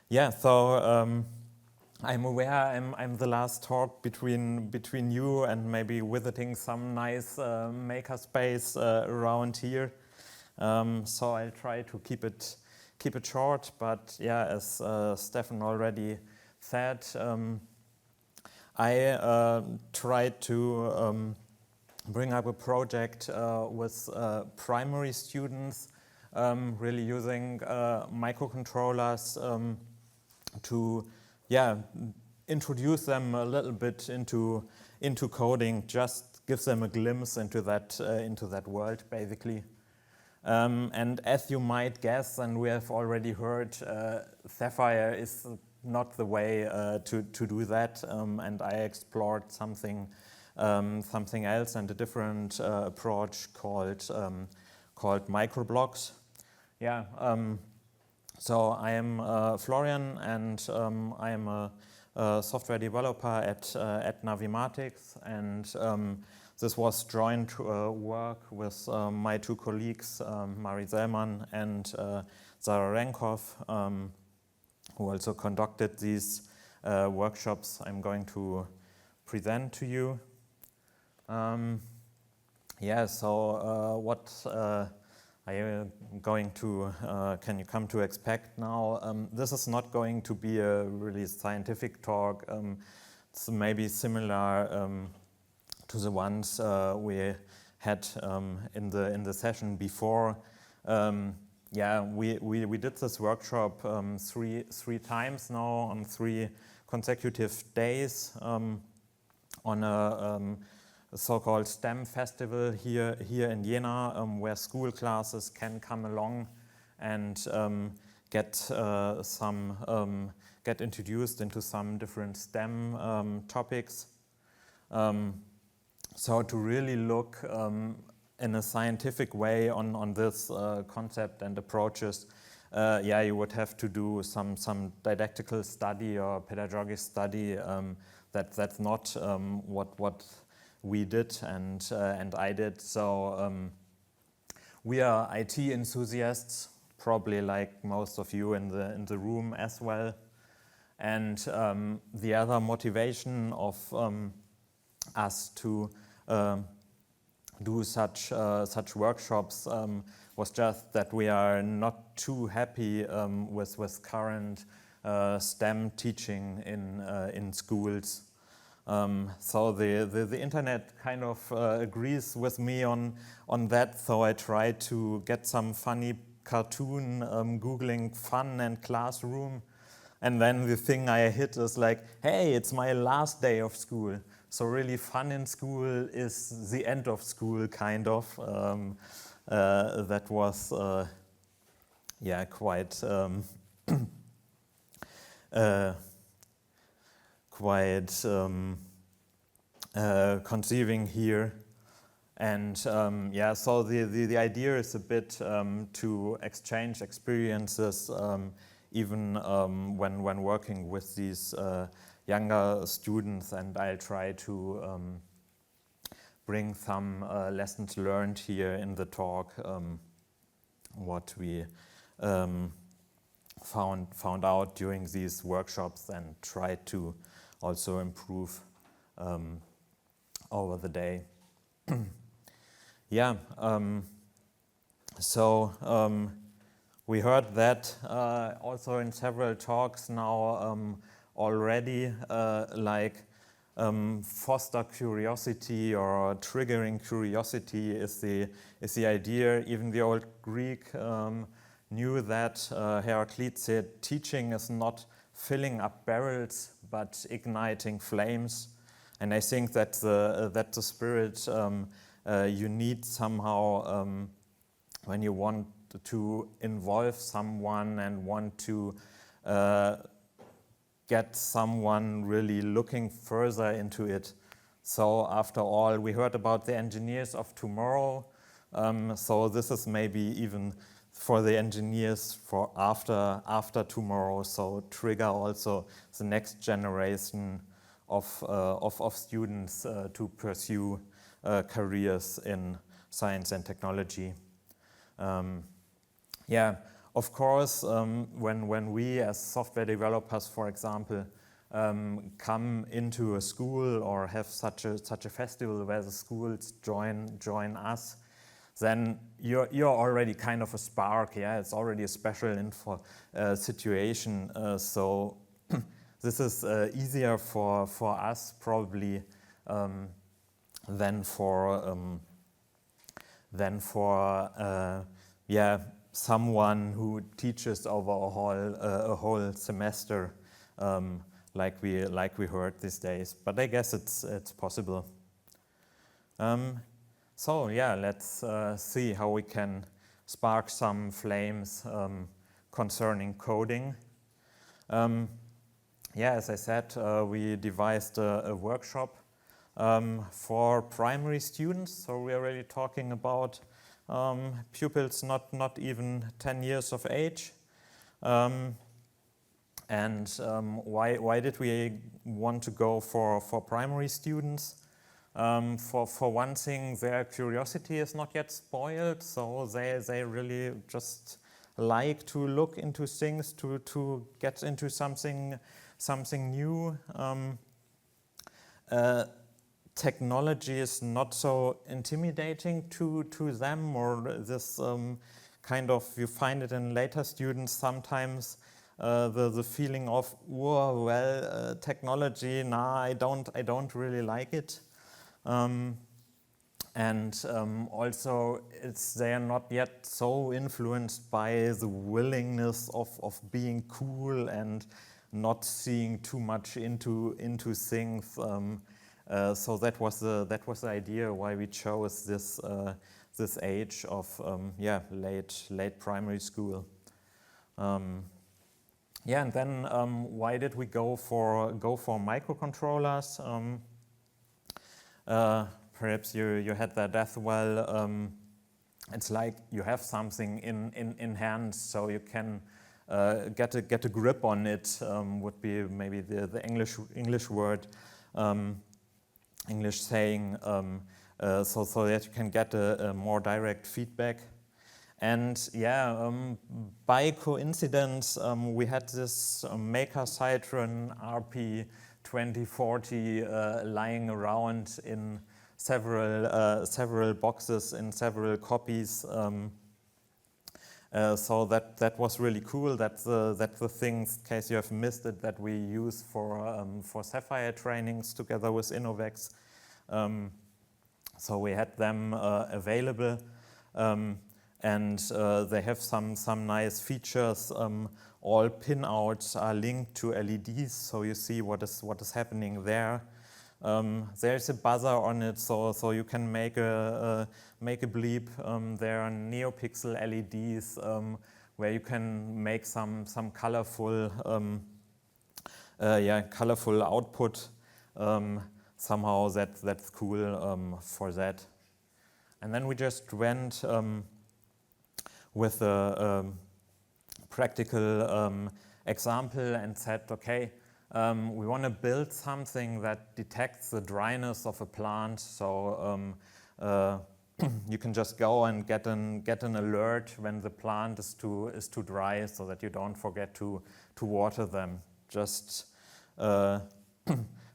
Yeah, so I'm aware I'm the last talk between you and maybe visiting some nice makerspace around here. So I'll try to keep it short. But yeah, as Stefan already said, I tried to bring up a project with primary students, really using microcontrollers to introduce them a little bit into coding, just gives them a glimpse into that world basically. And as you might guess, and we have already heard, Sapphire is not the way to do that, and I explored something else and a different approach called MicroBlocks. Yeah. So I am Florian, and I am a software developer at Navimatics, and this was joint work with my two colleagues, Mari Selman and Zara Renkov, who also conducted these workshops I'm going to present to you. So what I am going to, can you come to expect now? This is not going to be a really scientific talk. It's maybe similar to the ones we had in the session before. We did this workshop three times now on 3 consecutive days on a so-called STEM festival here in Jena, where school classes can come along and get introduced into some different STEM topics. So to really look in a scientific way on this concept and approaches, you would have to do some didactical study or pedagogic study. That's not what we did and I did. So we are IT enthusiasts, probably like most of you in the room as well. And the other motivation of us to do such workshops was just that we are not too happy with current STEM teaching in schools. So the internet kind of agrees with me on that. So I tried to get some funny cartoon googling fun and classroom, and then the thing I hit is like, hey, it's my last day of school. So really fun in school is the end of school kind of. That was quite conceiving here. And so the idea is a bit to exchange experiences even when working with these younger students, and I'll try to bring some lessons learned here in the talk, what we found out during these workshops, and try to also improve over the day. We heard that also in several talks now already, foster curiosity or triggering curiosity is the idea. Even the old Greek knew that. Heraclitus said, teaching is not filling up barrels, but igniting flames. And I think that's the spirit you need somehow when you want to involve someone and want to get someone really looking further into it. So after all, we heard about the engineers of tomorrow. So this is maybe even for the engineers for after tomorrow. So trigger also the next generation of students to pursue careers in science and technology. of course, when we as software developers, for example, come into a school or have such a festival where the schools join us, then you're already kind of a spark. Yeah, it's already a special situation. So this is easier for us probably than for yeah, someone who teaches over a whole semester, like we heard these days. But I guess it's possible. So yeah, let's see how we can spark some flames concerning coding. Yeah, as I said, we devised a workshop for primary students. So we are really talking about pupils not even 10 years of age. Why did we want to go for primary students? For one thing, their curiosity is not yet spoiled, so they really just like to look into things, to get into something new. Technology is not so intimidating to them, or this kind of, you find it in later students sometimes, the feeling of, whoa, well, technology, nah, I don't really like it. Also, they are not yet so influenced by the willingness of being cool and not seeing too much into things. So that was the idea why we chose this age of late primary school. Yeah, and then why did we go for microcontrollers? Perhaps you had that as well. It's like you have something in hand, so you can get a grip on it. Would be maybe the English word, English saying, so that you can get a more direct feedback. And yeah, by coincidence, we had this Maker Citron RP2040 lying around in several boxes, in several copies. So that was really cool. That's the things, in case you have missed it, that we use for Sapphire trainings together with Innovex. So we had them available. And they have some nice features. All pinouts are linked to LEDs, so you see what is happening there. There's a buzzer on it, so you can make a bleep. There are NeoPixel LEDs where you can make some colorful colorful output. Somehow that's cool for that. And then we just went with a practical example and said, okay, we want to build something that detects the dryness of a plant. So you can just go and get an alert when the plant is too dry, so that you don't forget to water them. Just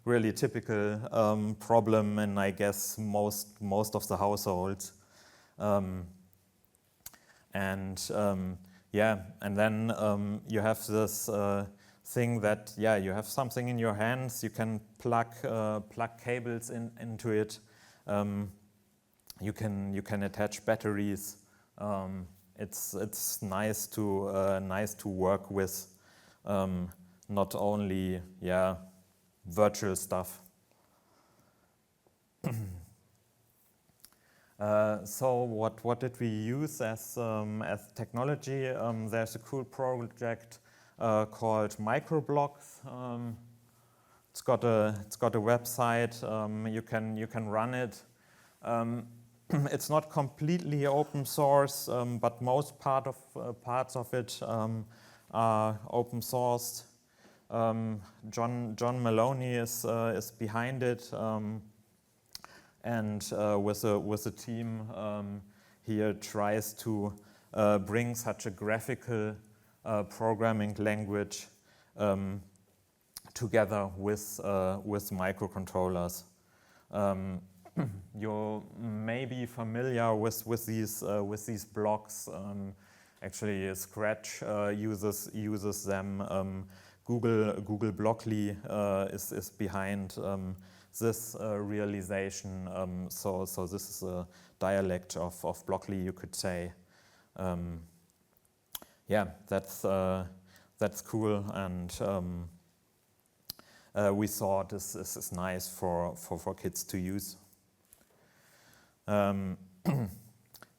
really typical problem in, I guess, most of the households. And then you have this thing that, you have something in your hands, you can plug cables into it, you can attach batteries. It's nice to work with, not only virtual stuff. So what did we use as technology? There's a cool project called MicroBlocks. It's got a website. You can run it. It's not completely open source, but most parts of it are open sourced. John Maloney is behind it. And with a team here tries to bring such a graphical programming language together with microcontrollers. You may be familiar with these blocks. Actually, Scratch uses them. Google Blockly is behind this realization. So this is a dialect of Blockly, you could say. Yeah, that's cool, and we thought this is nice for kids to use.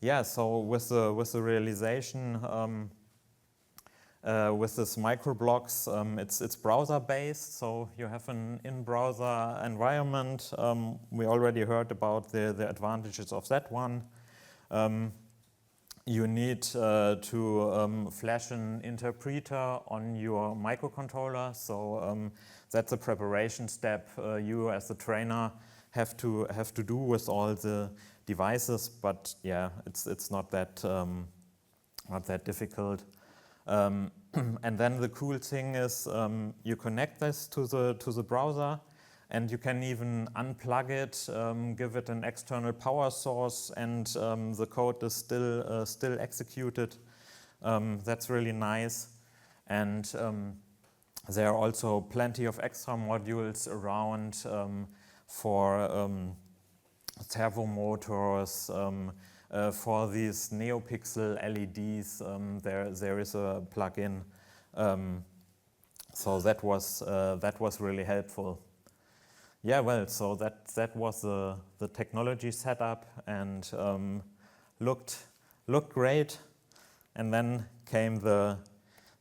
Yeah, so with the realization with this MicroBlocks, it's browser based, so you have an in-browser environment. We already heard about the advantages of that one. You need to flash an interpreter on your microcontroller, so that's a preparation step you as a trainer have to do with all the devices. But yeah, it's not that difficult. And then the cool thing is you connect this to the browser, and you can even unplug it, give it an external power source, and the code is still executed. That's really nice. And there are also plenty of extra modules around for servo motors, for these NeoPixel LEDs. There is a plugin. So that was really helpful. Yeah, well, so that was the technology setup, and looked great. And then came the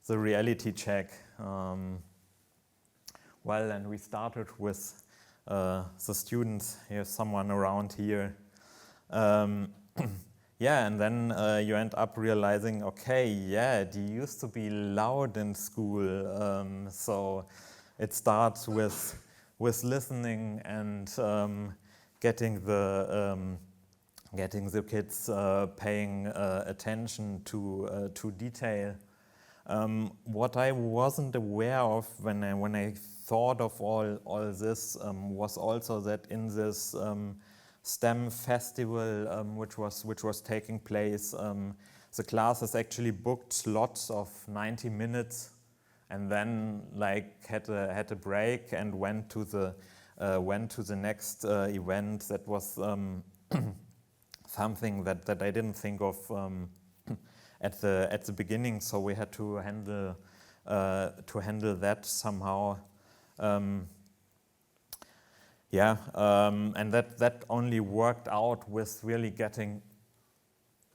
reality check. Well, and we started with the students. Here's someone around here. Yeah, and then you end up realizing, okay, yeah, it used to be loud in school. So it starts with listening and getting the kids paying attention to detail. What I wasn't aware of when I thought of all this was also that in this STEM festival, which was taking place, the classes actually booked slots of 90 minutes, and then like had a break and went to the next event. That was something that I didn't think of at the beginning. So we had to handle that somehow. Yeah, and that only worked out with really getting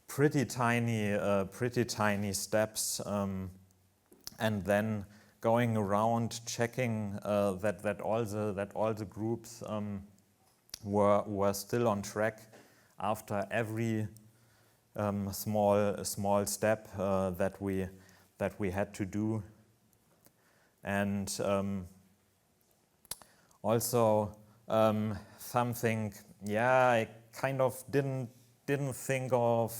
pretty tiny steps, and then going around checking that all the groups were still on track after every small step that we had to do, and also something, yeah, I kind of didn't think of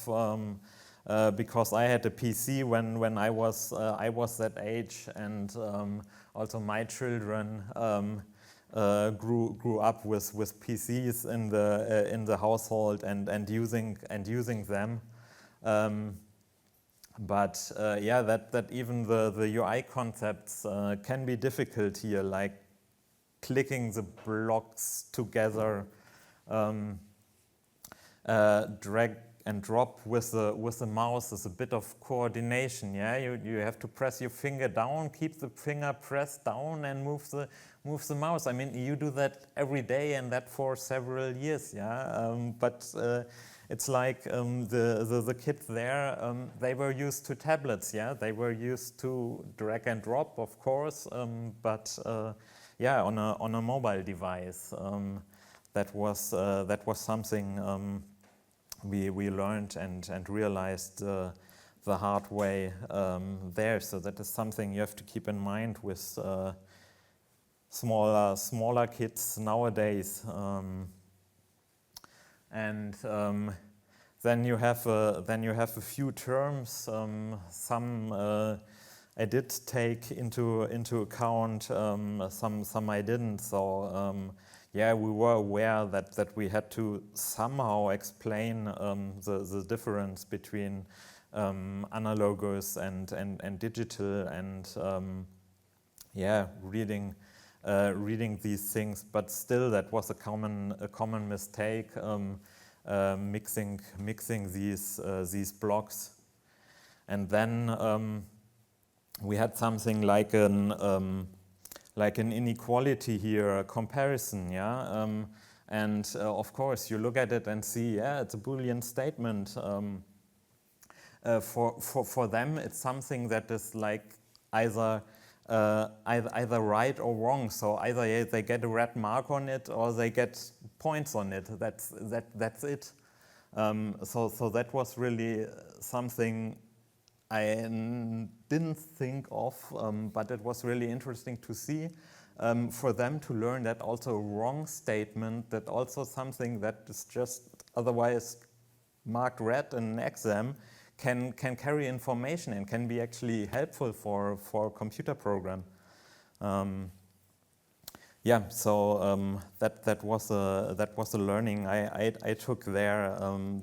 because I had a PC when I was that age, and also my children grew up with PCs in the household and using them. But yeah, that even the UI concepts can be difficult here, like clicking the blocks together, drag and drop with the mouse is a bit of coordination. Yeah, you have to press your finger down, keep the finger pressed down, and move the mouse. I mean, you do that every day, and that for several years. Yeah, but it's like the kids there. They were used to tablets. Yeah, they were used to drag and drop, of course, but yeah, on a mobile device. That was something we learned and realized the hard way there. So that is something you have to keep in mind with smaller kids nowadays. And then you have a few terms. Some I did take into account. Some I didn't. So yeah, we were aware that we had to somehow explain the difference between analogous and digital, and yeah, reading these things. But still, that was a common mistake. Mixing these blocks, and then we had something like an inequality here, a comparison, yeah. And of course, you look at it and see, yeah, it's a Boolean statement. For them, it's something that is like either right or wrong. So either they get a red mark on it or they get points on it. That's it. So that was really something I didn't think of, but it was really interesting to see for them to learn that also a wrong statement, that also something that is just otherwise marked red in an exam can carry information and can be actually helpful for a computer program. Yeah, so that was a learning I took there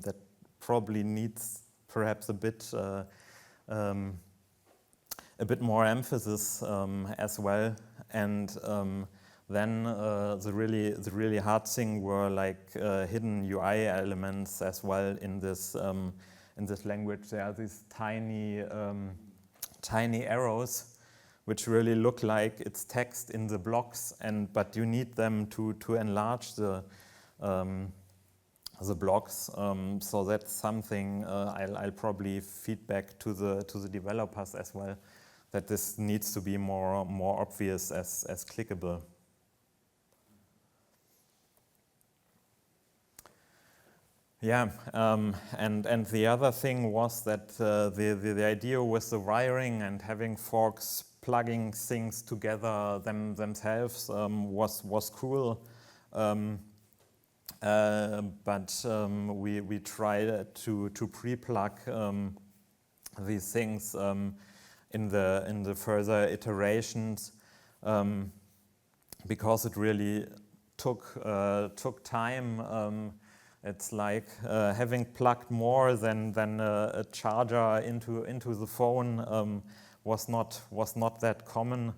that probably needs perhaps a bit more emphasis as well. And then the really hard thing were like hidden UI elements as well in this language. There are these tiny arrows which really look like it's text in the blocks, but you need them to enlarge the blocks. So that's something I'll probably feed back to the developers as well, that this needs to be more obvious as clickable. Yeah, and the other thing was that the idea with the wiring and having forks plugging things together themselves was cool, but we tried to pre-plug these things in the further iterations, because it really took time. It's like having plugged more than a charger into the phone was not that common,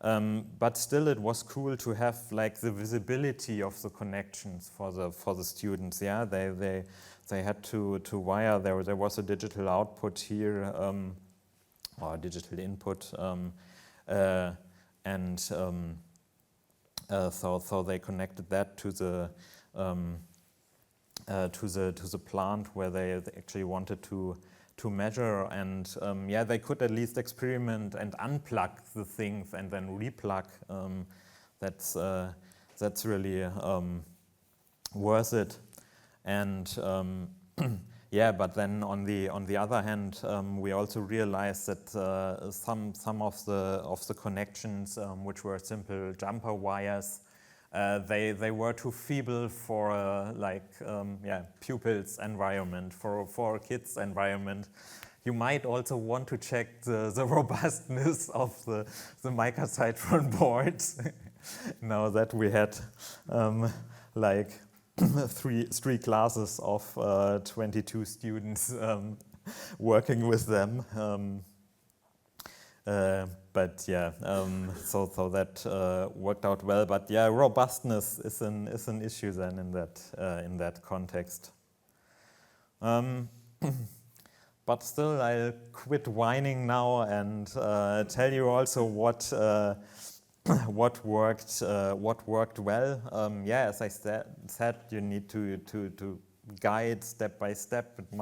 but still it was cool to have like the visibility of the connections for the students. Yeah, they had to wire. There was a digital output here, or a digital input, and so they connected that to the plant where they actually wanted to measure, and yeah, they could at least experiment and unplug the things and then replug. That's really worth it. And yeah, but then on the other hand, we also realized that some of the connections, which were simple jumper wires, they were too feeble for pupils' environment, for a kids' environment. You might also want to check the robustness of the microcytron board. Now that we had like three classes of 22 students working with them. But yeah, so that worked out well. But yeah, robustness is an issue then in that context. But still, I'll quit whining now and tell you also what worked well. Yeah, as I said, you need to guide step by step. It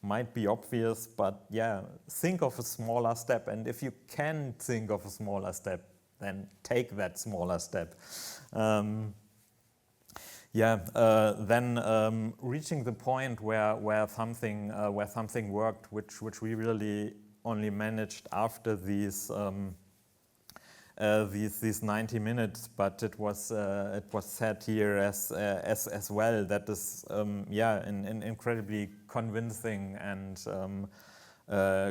might be obvious, but yeah, think of a smaller step. And if you can think of a smaller step, then take that smaller step. Then reaching the point where something worked, which we really only managed after these these 90 minutes, but it was said here as well that is incredibly convincing and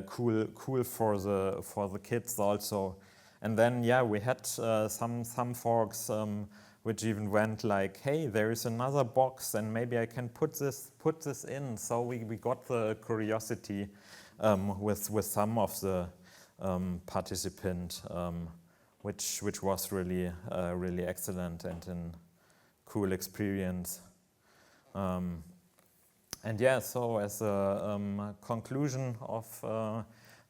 cool for the kids also. And then we had some folks which even went like, hey, there is another box and maybe I can put this in. So we got the curiosity with some of the participants, which was really excellent and a cool experience. And so as a conclusion of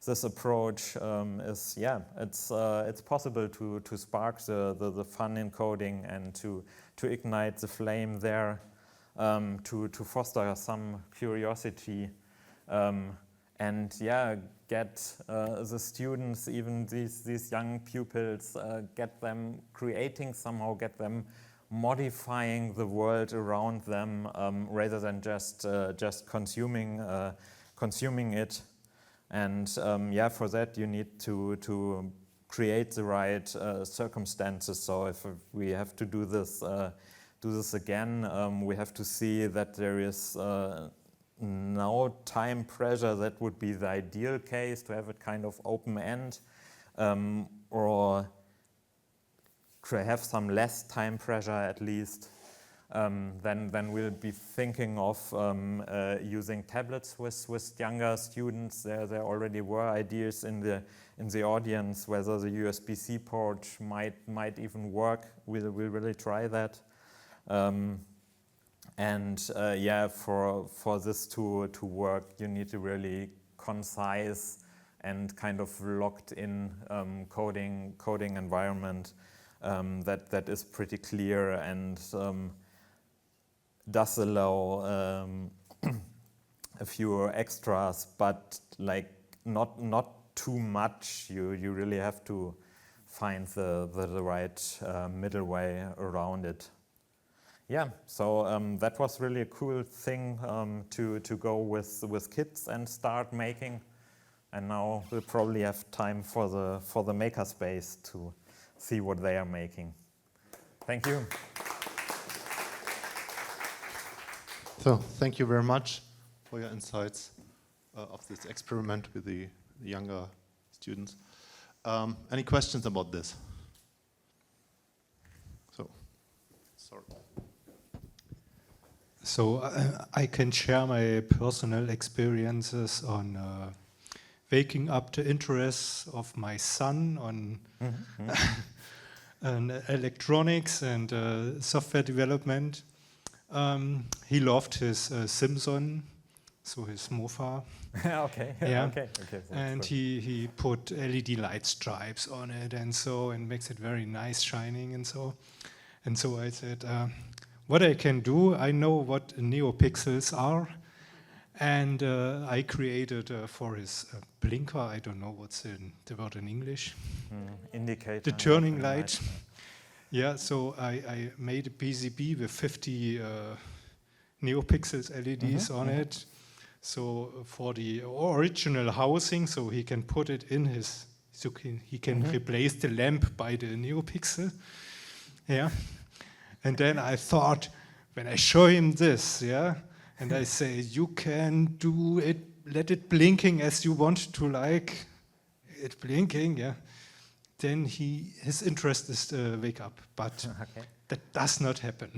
this approach is it's possible to spark the fun in coding and to ignite the flame there, to foster some curiosity, and get the students, even these young pupils, get them creating somehow, get them modifying the world around them rather than just consuming it. And for that you need to create the right circumstances. So if we have to do this again, we have to see that there is no time pressure. That would be the ideal case, to have it kind of open end, or to have some less time pressure at least. Then we'll be thinking of using tablets with younger students. There already were ideas in the audience whether the USB-C port might even work. We'll really try that. For this to work, you need a really concise and kind of locked in coding environment that is pretty clear and does allow a few extras, but like not too much. You really have to find the right middle way around it. So that was really a cool thing to go with kids and start making. And now we'll probably have time for the makerspace to see what they are making. Thank you. So thank you very much for your insights of this experiment with the younger students. Any questions about this? Sorry. So I can share my personal experiences on waking up the interests of my son on on electronics and software development. He loved his Simpson, so his Mofa. Okay. Yeah. Okay. And he put LED light stripes on it and makes it very nice, shining and so. And so I said, what I can do, I know what neopixels are, and I created for his blinker, I don't know what's the word in English. Indicator. The turning light. Yeah, so I made a PCB with 50 neopixels LEDs on it. So for the original housing, so he can put it in his, so he can replace the lamp by the neopixel. Yeah. And then I thought, when I show him this, and I say, you can do it, let it blinking as you want to like it blinking, then his interest is to wake up. But that does not happen.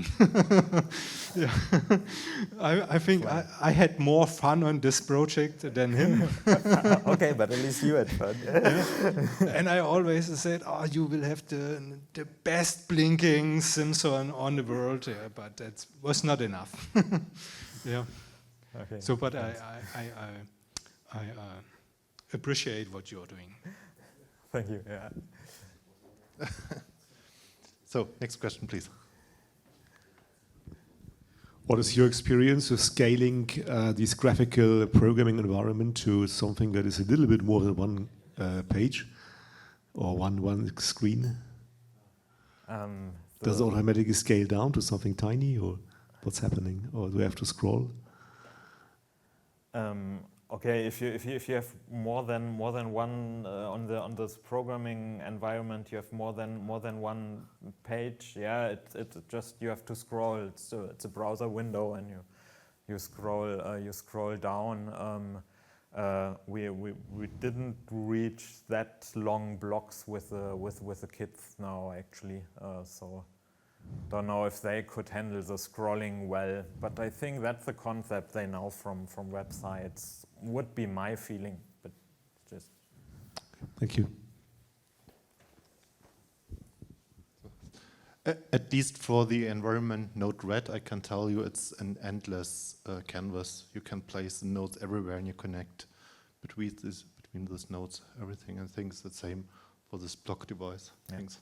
I think I had more fun on this project than him. Okay, but at least you had fun. And I always said, you will have the best blinking Simpson on the world, but that was not enough. Okay. So, but I appreciate what you're doing. Thank you. So, next question, please. What is your experience of scaling this graphical programming environment to something that is a little bit more than one page or one screen? Does it automatically scale down to something tiny, or what's happening? Or do we have to scroll? Okay, if you have more than one on this programming environment, you have more than one page. Yeah, it just you have to scroll. It's a browser window, and you scroll down. We didn't reach that long blocks with the kids now actually. So don't know if they could handle the scrolling well, but I think that's the concept they know from websites. Would be my feeling, but just. Thank you. At least for the environment node red, I can tell you it's an endless canvas. You can place the nodes everywhere and you connect between those nodes, everything. I think it's the same for this block device. Yeah. Thanks.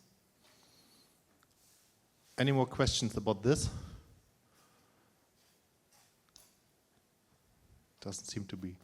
Any more questions about this? Doesn't seem to be.